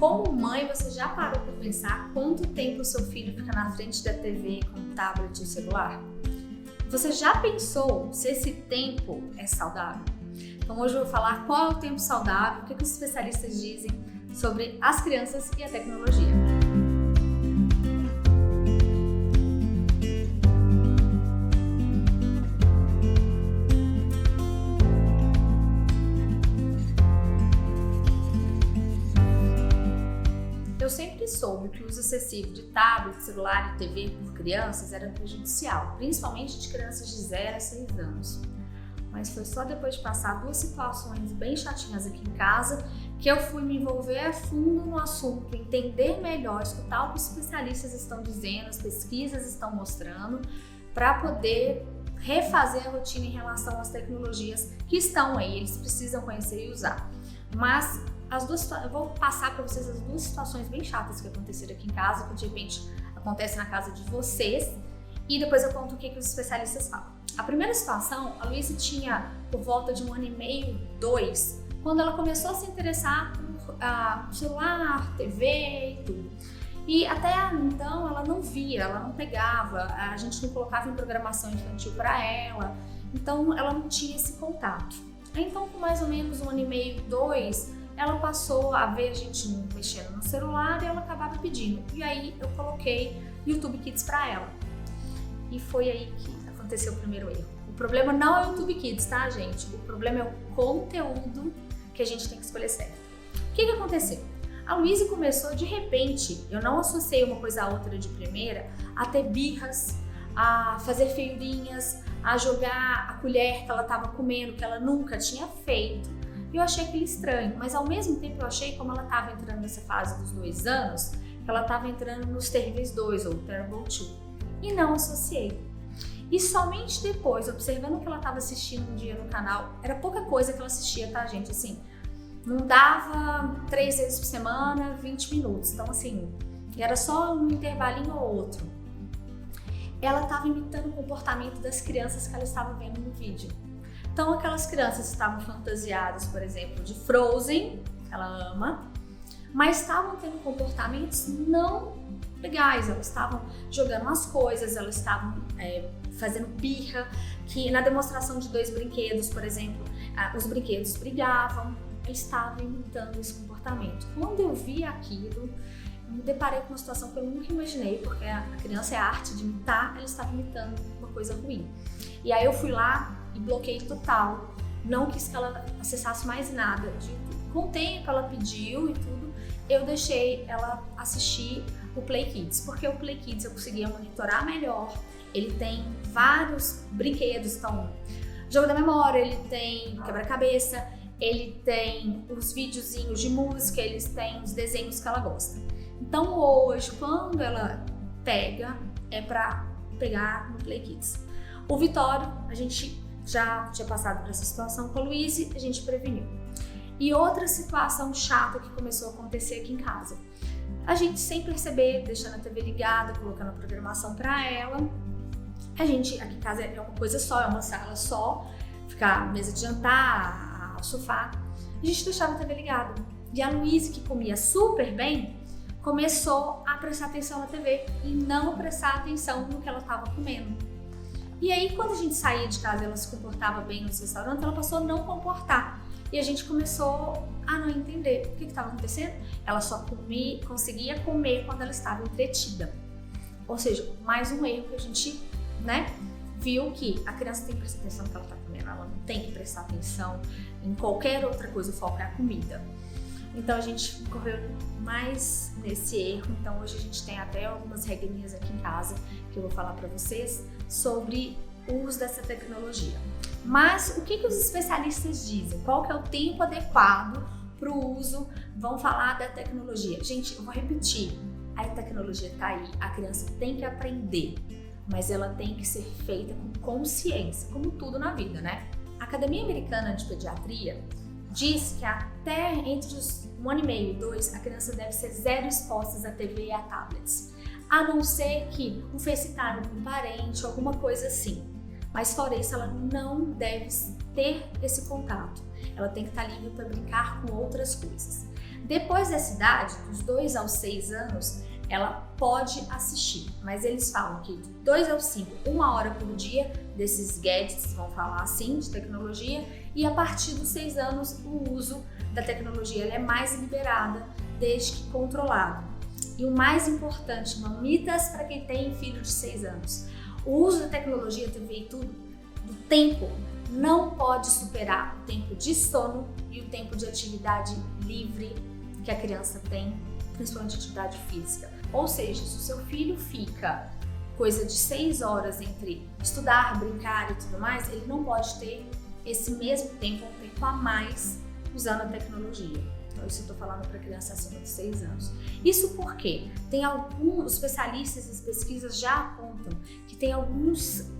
Como mãe, você já parou para pensar quanto tempo o seu filho fica na frente da TV com o tablet e o celular? Você já pensou se esse tempo é saudável? Então hoje eu vou falar qual é o tempo saudável, o que os especialistas dizem sobre as crianças e a tecnologia. Eu sempre soube que o uso excessivo de tablet, celular e TV por crianças era prejudicial, principalmente de crianças de 0 a 6 anos. Mas foi só depois de passar duas situações bem chatinhas aqui em casa que eu fui me envolver a fundo no assunto, entender melhor, escutar o que os especialistas estão dizendo, as pesquisas estão mostrando, para poder refazer a rotina em relação às tecnologias que estão aí, eles precisam conhecer e usar. Mas eu vou passar para vocês as duas situações bem chatas que aconteceram aqui em casa, que de repente acontece na casa de vocês, e depois eu conto o que os especialistas falam. A primeira situação, a Luísa tinha por volta de 1 ano e meio, 2, quando ela começou a se interessar por celular, TV e tudo. E até então ela não via, ela não pegava, a gente não colocava em programação infantil para ela, então ela não tinha esse contato. Então com mais ou menos 1 ano e meio, 2, ela passou a ver a gente mexendo no celular e ela acabava pedindo. E aí eu coloquei YouTube Kids para ela. E foi aí que aconteceu o primeiro erro. O problema não é o YouTube Kids, tá, gente? O problema é o conteúdo que a gente tem que escolher certo. O que aconteceu? A Luísa começou de repente, eu não associei uma coisa a outra de primeira, a ter birras, a fazer feiurinhas, a jogar a colher que ela estava comendo, que ela nunca tinha feito. E eu achei aquilo estranho, mas ao mesmo tempo eu achei, como ela estava entrando nessa fase dos 2 anos, que ela estava entrando nos Terríveis 2 ou Terrible 2, e não associei. E somente depois, observando o que ela estava assistindo um dia no canal, era pouca coisa que ela assistia, tá, gente? Assim, não dava 3 vezes por semana, 20 minutos. Então, assim, era só um intervalinho ou outro. Ela estava imitando o comportamento das crianças que ela estava vendo no vídeo. Então, aquelas crianças estavam fantasiadas, por exemplo, de Frozen, que ela ama, mas estavam tendo comportamentos não legais. Elas estavam jogando as coisas, elas estavam fazendo birra, que na demonstração de 2 brinquedos, por exemplo, os brinquedos brigavam. Eles estavam imitando esse comportamento. Quando eu vi aquilo, eu me deparei com uma situação que eu nunca imaginei, porque a criança é a arte de imitar, ela estava imitando uma coisa ruim. E aí eu fui lá e bloqueei total, não quis que ela acessasse mais nada. Com o tempo ela pediu e tudo, eu deixei ela assistir o Play Kids, porque o Play Kids eu conseguia monitorar melhor, ele tem vários brinquedos, então jogo da memória, ele tem quebra-cabeça, ele tem os videozinhos de música, eles têm os desenhos que ela gosta. Então hoje, quando ela pega, é pra pegar no Play Kids. O Vitório, a gente já tinha passado por essa situação com a Luísa, a gente preveniu. E outra situação chata que começou a acontecer aqui em casa. A gente sem perceber, deixando a TV ligada, colocando a programação para ela. A gente, aqui em casa é uma coisa só, é uma sala só, ficar mesa de jantar, sofá. A gente deixava a TV ligada. E a Luísa, que comia super bem, começou a prestar atenção na TV e não prestar atenção no que ela estava comendo. E aí, quando a gente saía de casa e ela se comportava bem nos restaurantes, ela passou a não comportar. E a gente começou a não entender o que estava acontecendo. Ela só conseguia comer quando ela estava entretida. Ou seja, mais um erro que a gente, viu que a criança tem que prestar atenção no que ela está comendo. Ela não tem que prestar atenção em qualquer outra coisa, o foco é a comida. Então a gente correu mais nesse erro. Então hoje a gente tem até algumas regrinhas aqui em casa que eu vou falar para vocês sobre o uso dessa tecnologia. Mas o que os especialistas dizem? Qual que é o tempo adequado para o uso? Vão falar da tecnologia. Gente, eu vou repetir. A tecnologia está aí, a criança tem que aprender, mas ela tem que ser feita com consciência, como tudo na vida, A Academia Americana de Pediatria diz que até entre os 1 ano e meio e 2, a criança deve ser 0 expostas à TV e a tablets, a não ser que um FaceTime com um parente, alguma coisa assim. Mas fora isso, ela não deve ter esse contato. Ela tem que estar livre para brincar com outras coisas. Depois dessa idade, dos 2 aos 6 anos, ela pode assistir, mas eles falam que de 2 aos 5, 1 hora por dia desses gadgets, vamos falar assim, de tecnologia, e a partir dos 6 anos o uso da tecnologia ela é mais liberada, desde que controlado. E o mais importante, mamitas para quem tem filho de 6 anos, o uso da tecnologia, TV e tudo, do tempo, não pode superar o tempo de sono e o tempo de atividade livre que a criança tem, principalmente atividade física. Ou seja, se o seu filho fica coisa de 6 horas entre estudar, brincar e tudo mais, ele não pode ter esse mesmo tempo, um tempo a mais usando a tecnologia. Então isso eu estou falando para criança acima de 6 anos. Isso porque tem alguns especialistas e pesquisas já apontam que tem alguns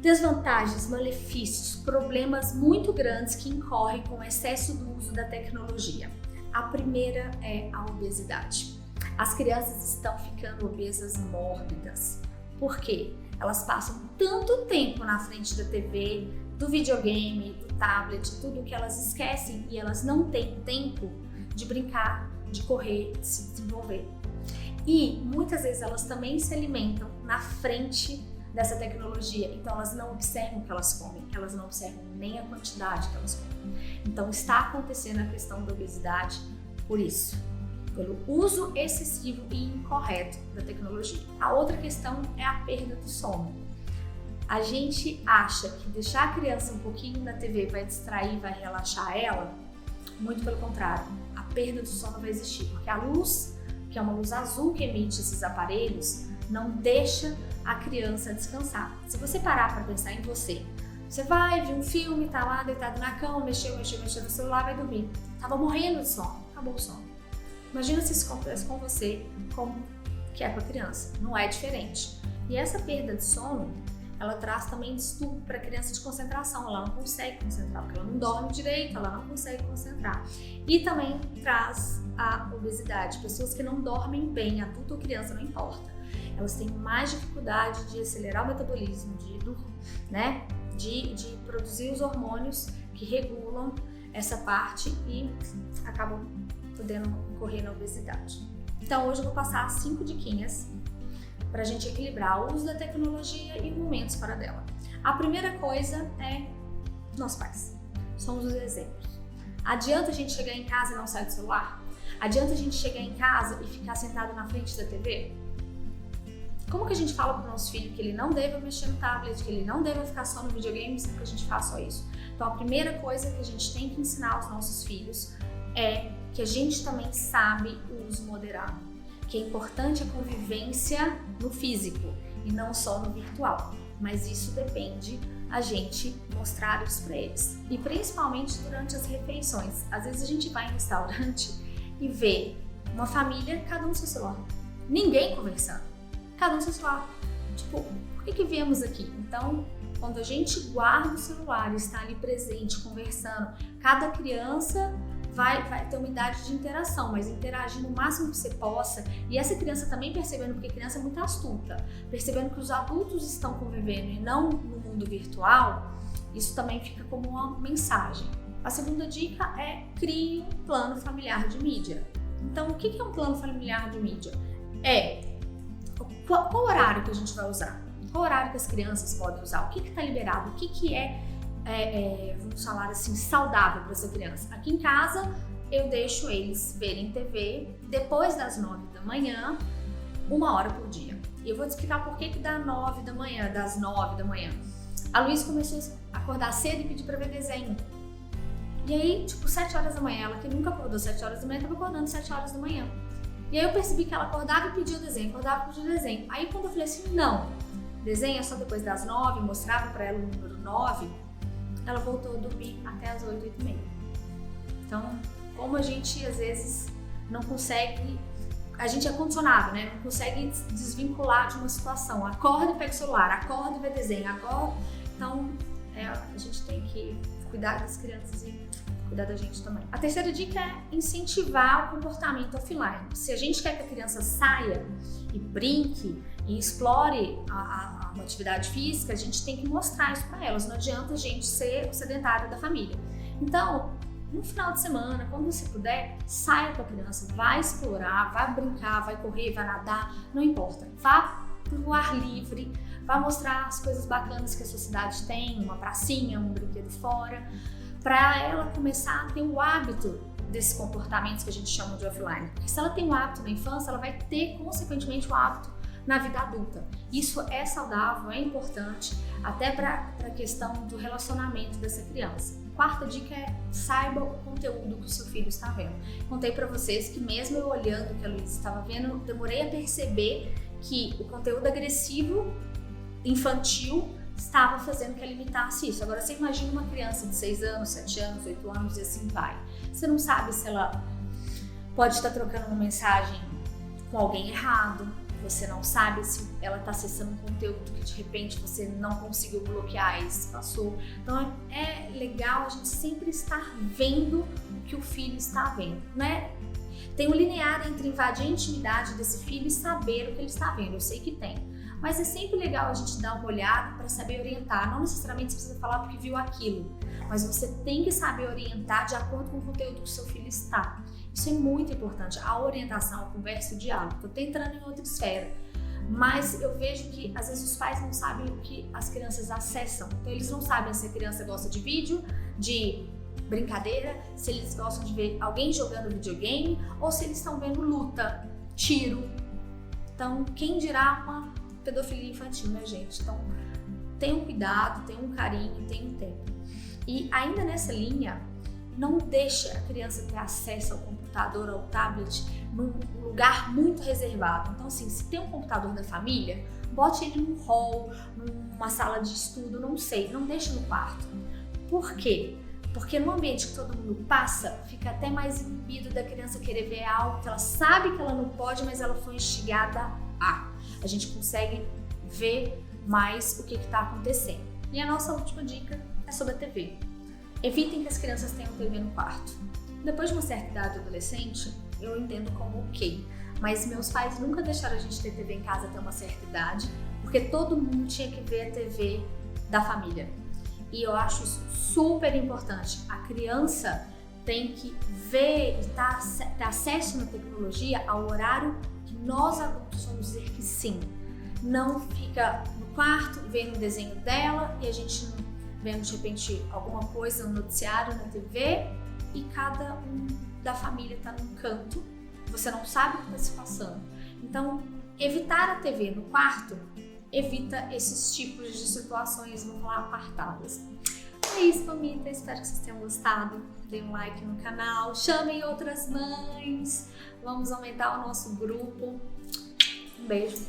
desvantagens, malefícios, problemas muito grandes que incorrem com o excesso do uso da tecnologia. A primeira é a obesidade. As crianças estão ficando obesas mórbidas. Por quê? Elas passam tanto tempo na frente da TV, do videogame, do tablet, tudo que elas esquecem e elas não têm tempo de brincar, de correr, de se desenvolver. E muitas vezes elas também se alimentam na frente dessa tecnologia, então elas não observam o que elas comem, elas não observam nem a quantidade que elas comem. Então está acontecendo a questão da obesidade por isso, pelo uso excessivo e incorreto da tecnologia. A outra questão é a perda do sono. A gente acha que deixar a criança um pouquinho na TV vai distrair, vai relaxar ela? Muito pelo contrário, a perda do sono vai existir, porque a luz, que é uma luz azul que emite esses aparelhos, não deixa a criança descansar. Se você parar para pensar em você, você vai ver um filme, tá lá deitado na cama, mexeu no celular, vai dormir. Tava morrendo de sono, acabou o sono. Imagina se isso acontece com você, como que é com a criança. Não é diferente. E essa perda de sono, ela traz também distúrbio para a criança de concentração. Ela não consegue concentrar, porque ela não dorme direito, ela não consegue concentrar. E também traz a obesidade. Pessoas que não dormem bem, adulto ou criança, não importa. Elas têm mais dificuldade de acelerar o metabolismo, de produzir os hormônios que regulam essa parte e acabam podendo correr na obesidade. Então hoje eu vou passar 5 diquinhas para a gente equilibrar o uso da tecnologia e momentos fora dela. A primeira coisa é nós pais, somos os exemplos. Adianta a gente chegar em casa e não sair do celular? Adianta a gente chegar em casa e ficar sentado na frente da TV? Como que a gente fala para o nosso filho que ele não deva mexer no tablet, que ele não deva ficar só no videogame, sempre que a gente faz só isso? Então a primeira coisa que a gente tem que ensinar aos nossos filhos é que a gente também sabe o uso moderado, que é importante a convivência no físico e não só no virtual, mas isso depende a gente mostrar isso para eles. E principalmente durante as refeições. Às vezes a gente vai em restaurante e vê uma família, cada um no seu celular, ninguém conversando. Cada um seu celular. Tipo, por que viemos aqui? Então, quando a gente guarda o celular e está ali presente, conversando, cada criança vai ter uma idade de interação, mas interagir no máximo que você possa. E essa criança também percebendo, porque a criança é muito astuta, percebendo que os adultos estão convivendo e não no mundo virtual, isso também fica como uma mensagem. A segunda dica é crie um plano familiar de mídia. Então, o que é um plano familiar de mídia? Qual horário que a gente vai usar? Qual horário que as crianças podem usar? O que está liberado? O que vamos falar assim, saudável para essa criança? Aqui em casa, eu deixo eles verem TV depois das 9 da manhã, 1 hora por dia. E eu vou te explicar por que das 9 da manhã. A Luísa começou a acordar cedo e pedir para ver desenho. E aí, 7 horas da manhã, ela que nunca acordou 7 horas da manhã, estava acordando 7 horas da manhã. E aí eu percebi que ela acordava e pedia o desenho, Aí quando eu falei assim, não, desenho é só depois das 9, mostrava para ela o número 9, ela voltou a dormir até as 8, 8h30. Então, como a gente às vezes não consegue, a gente é condicionado, né? Não consegue desvincular de uma situação. Acorda e pega o celular, acorda e vê desenho, acorda. Então, a gente tem que cuidar das crianças e cuidar da gente também. A terceira dica é incentivar o comportamento offline. Se a gente quer que a criança saia e brinque e explore uma atividade física, a gente tem que mostrar isso para elas. Não adianta a gente ser o sedentário da família. Então, no final de semana, quando você puder, saia com a criança, vai explorar, vai brincar, vai correr, vai nadar, não importa. Vá pro ar livre, vai mostrar as coisas bacanas que a sua cidade tem, uma pracinha, um brinquedo fora, para ela começar a ter o hábito desses comportamentos que a gente chama de offline. Porque se ela tem um hábito na infância, ela vai ter, consequentemente, o hábito na vida adulta. Isso é saudável, é importante, até para a questão do relacionamento dessa criança. Quarta dica é: saiba o conteúdo que o seu filho está vendo. Contei para vocês que mesmo eu olhando o que a Luísa estava vendo, demorei a perceber que o conteúdo agressivo infantil estava fazendo que ela imitasse isso. Agora você imagina uma criança de 6 anos, 7 anos, 8 anos e assim vai. Você não sabe se ela pode estar trocando uma mensagem com alguém errado, você não sabe se ela está acessando um conteúdo que de repente você não conseguiu bloquear e se passou. Então é legal a gente sempre estar vendo o que o filho está vendo, né? Tem um linear entre invadir a intimidade desse filho e saber o que ele está vendo. Eu sei que tem. Mas é sempre legal a gente dar uma olhada para saber orientar. Não necessariamente você precisa falar porque viu aquilo, mas você tem que saber orientar de acordo com o conteúdo que o seu filho está. Isso é muito importante. A orientação, a conversa, o diálogo. Estou até entrando em outra esfera. Mas eu vejo que às vezes os pais não sabem o que as crianças acessam. Então eles não sabem se a criança gosta de vídeo, de brincadeira, se eles gostam de ver alguém jogando videogame ou se eles estão vendo luta, tiro. Então quem dirá uma pedofilia infantil, né, gente? Então tenham cuidado, tenham um carinho, tenham um tempo. E ainda nessa linha, não deixe a criança ter acesso ao computador, ao tablet, num lugar muito reservado. Então assim, se tem um computador da família, bote ele num hall, numa sala de estudo, não sei, não deixe no quarto. Por quê? Porque no ambiente que todo mundo passa, fica até mais inibido da criança querer ver algo que ela sabe que ela não pode, mas ela foi instigada a. A gente consegue ver mais o que está acontecendo. E a nossa última dica é sobre a TV. Evitem que as crianças tenham TV no quarto. Depois de uma certa idade adolescente, eu entendo como ok, mas meus pais nunca deixaram a gente ter TV em casa até uma certa idade, porque todo mundo tinha que ver a TV da família. E eu acho isso super importante. A criança tem que ver e ter acesso na tecnologia ao horário que nós adultos vamos dizer que sim. Não fica no quarto vendo o desenho dela e a gente vendo de repente alguma coisa, um noticiário na TV e cada um da família está num canto, você não sabe o que está se passando. Então, evitar a TV no quarto evita esses tipos de situações, vamos falar, apartadas. É isso, família. Espero que vocês tenham gostado. Deem um like no canal, chamem outras mães, vamos aumentar o nosso grupo. Um beijo.